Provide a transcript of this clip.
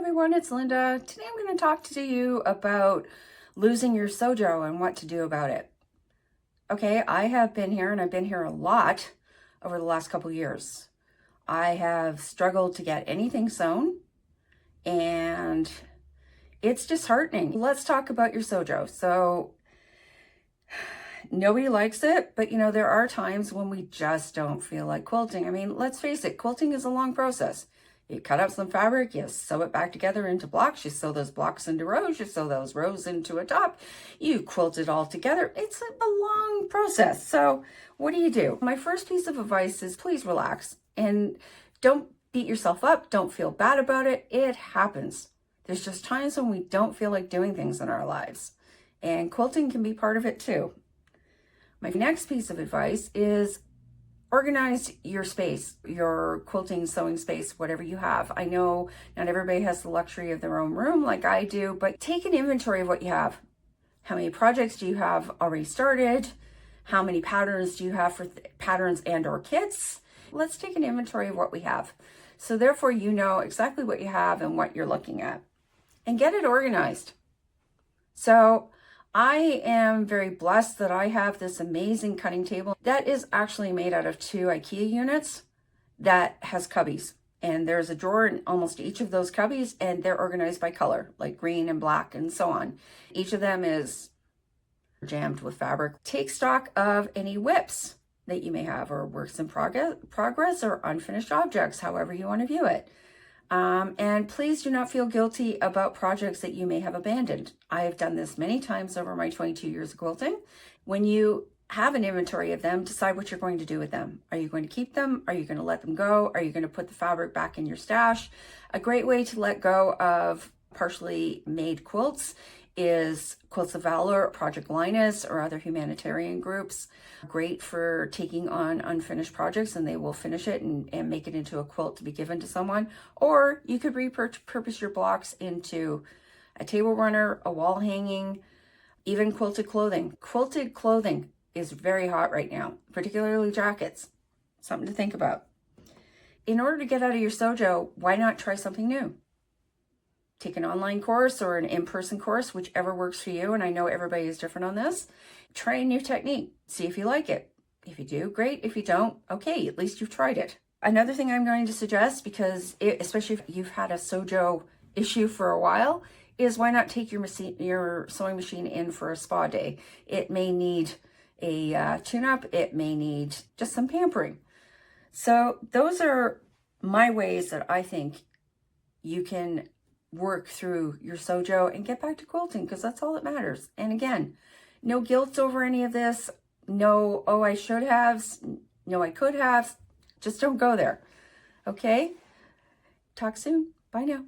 everyone, it's Linda. Today I'm going to talk to you about losing your Sewjo and what to do about it. Okay, I have been here and I've been here a lot over the last couple years. I have struggled to get anything sewn and it's disheartening. Let's talk about your Sewjo. So nobody likes it, but you know, there are times when we just don't feel like quilting. I mean, let's face it, quilting is a long process. You cut up some fabric, you sew it back together into blocks, you sew those blocks into rows, you sew those rows into a top, you quilt it all together. It's a long process. So what do? My first piece of advice is please relax and don't beat yourself up. Don't feel bad about it. It happens. There's just times when we don't feel like doing things in our lives, and quilting can be part of it too. My next piece of advice is organize your space, your quilting, sewing space, whatever you have. I know not everybody has the luxury of their own room like I do, but take an inventory of what you have. How many projects do you have already started? How many patterns do you have for patterns and or kits? Let's take an inventory of what we have. So therefore you know exactly what you have and what you're looking at, and get it organized. So I am very blessed that I have this amazing cutting table that is actually made out of 2 IKEA units that has cubbies. And there's a drawer in almost each of those cubbies, and they're organized by color, like green and black and so on. Each of them is jammed with fabric. Take stock of any whips that you may have, or works in progress or unfinished objects, however you want to view it. And please do not feel guilty about projects that you may have abandoned. I have done this many times over my 22 years of quilting. When you have an inventory of them, decide what you're going to do with them. Are you going to keep them? Are you going to let them go? Are you going to put the fabric back in your stash? A great way to let go of partially made quilts is Quilts of Valor, Project Linus, or other humanitarian groups. Great for taking on unfinished projects, and they will finish it and make it into a quilt to be given to someone. Or you could repurpose your blocks into a table runner, a wall hanging, even quilted clothing. Quilted clothing is very hot right now, particularly jackets. Something to think about. In order to get out of your Sewjo, why not try something new? Take an online course or an in-person course, whichever works for you. And I know everybody is different on this. Try a new technique. See if you like it. If you do, great. If you don't, okay, at least you've tried it. Another thing I'm going to suggest, because especially if you've had a Sewjo issue for a while, is why not take your sewing machine in for a spa day? It may need a tune-up. It may need just some pampering. So those are my ways that I think you can work through your Sewjo and get back to quilting, because that's all that matters. And again, no guilt over any of this. No, oh, I should have. No, I could have. Just don't go there. Okay? Talk soon. Bye now.